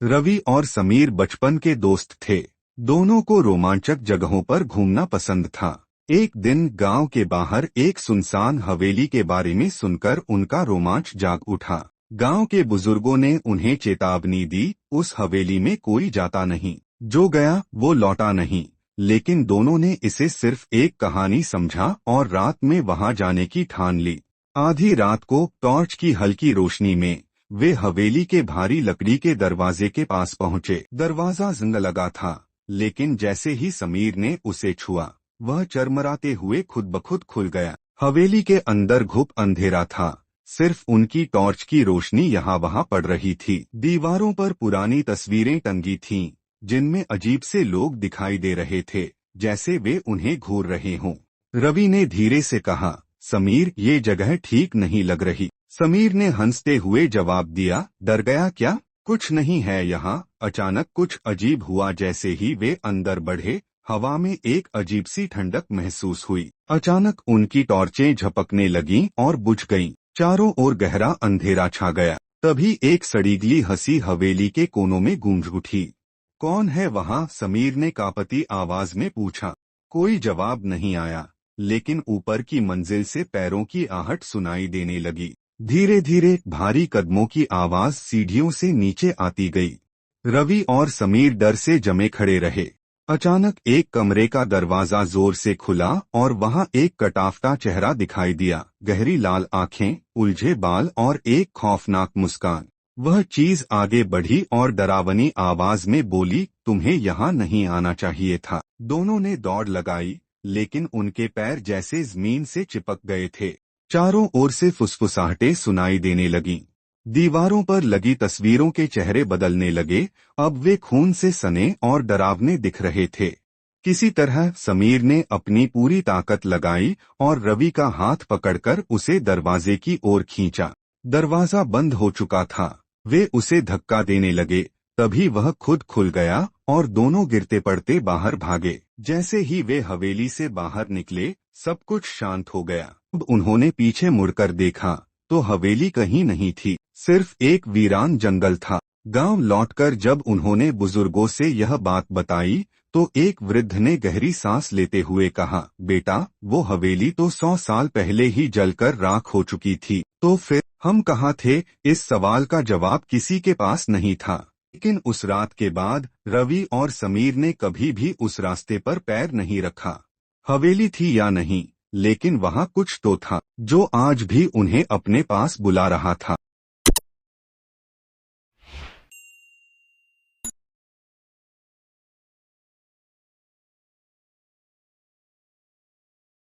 रवि और समीर बचपन के दोस्त थे। दोनों को रोमांचक जगहों पर घूमना पसंद था। एक दिन गांव के बाहर एक सुनसान हवेली के बारे में सुनकर उनका रोमांच जाग उठा। गांव के बुजुर्गों ने उन्हें चेतावनी दी, उस हवेली में कोई जाता नहीं, जो गया वो लौटा नहीं। लेकिन दोनों ने इसे सिर्फ एक कहानी समझा और रात में वहां जाने की ठान ली। आधी रात को टॉर्च की हल्की रोशनी में वे हवेली के भारी लकड़ी के दरवाजे के पास पहुंचे। दरवाजा जंग लगा था, लेकिन जैसे ही समीर ने उसे छुआ, वह चरमराते हुए खुद ब खुद खुल गया। हवेली के अंदर घुप अंधेरा था, सिर्फ उनकी टॉर्च की रोशनी यहाँ वहाँ पड़ रही थी। दीवारों पर पुरानी तस्वीरें टंगी थीं, जिनमें अजीब से लोग दिखाई दे रहे थे, जैसे वे उन्हें घूर रहे हों। रवि ने धीरे से कहा, समीर, ये जगह ठीक नहीं लग रही। समीर ने हंसते हुए जवाब दिया, डर गया क्या? कुछ नहीं है यहाँ। अचानक कुछ अजीब हुआ। जैसे ही वे अंदर बढ़े, हवा में एक अजीब सी ठंडक महसूस हुई। अचानक उनकी टॉर्चें झपकने लगीं और बुझ गईं। चारों ओर गहरा अंधेरा छा गया। तभी एक सड़ीगली हंसी हवेली के कोनों में गूंज उठी। कौन है वहाँ? समीर ने कांपती आवाज में पूछा। कोई जवाब नहीं आया, लेकिन ऊपर की मंजिल से पैरों की आहट सुनाई देने लगी। धीरे धीरे भारी कदमों की आवाज सीढ़ियों से नीचे आती गई। रवि और समीर डर से जमे खड़े रहे। अचानक एक कमरे का दरवाजा जोर से खुला और वहां एक कटाफता चेहरा दिखाई दिया। गहरी लाल आंखें, उलझे बाल और एक खौफनाक मुस्कान। वह चीज आगे बढ़ी और डरावनी आवाज में बोली, तुम्हें यहाँ नहीं आना चाहिए था। दोनों ने दौड़ लगाई, लेकिन उनके पैर जैसे जमीन से चिपक गए थे। चारों ओर से फुसफुसाहटें सुनाई देने लगीं। दीवारों पर लगी तस्वीरों के चेहरे बदलने लगे। अब वे खून से सने और डरावने दिख रहे थे। किसी तरह समीर ने अपनी पूरी ताकत लगाई और रवि का हाथ पकड़कर उसे दरवाजे की ओर खींचा। दरवाजा बंद हो चुका था। वे उसे धक्का देने लगे, तभी वह खुद खुल गया और दोनों गिरते पड़ते बाहर भागे। जैसे ही वे हवेली से बाहर निकले, सब कुछ शांत हो गया। अब उन्होंने पीछे मुड़कर देखा तो हवेली कहीं नहीं थी, सिर्फ एक वीरान जंगल था। गांव लौटकर जब उन्होंने बुजुर्गों से यह बात बताई तो एक वृद्ध ने गहरी सांस लेते हुए कहा, बेटा, वो हवेली तो 100 साल पहले ही जलकर राख हो चुकी थी। तो फिर हम कहाँ थे? इस सवाल का जवाब किसी के पास नहीं था। लेकिन उस रात के बाद रवि और समीर ने कभी भी उस रास्ते पर पैर नहीं रखा। हवेली थी या नहीं, लेकिन वहाँ कुछ तो था, जो आज भी उन्हें अपने पास बुला रहा था।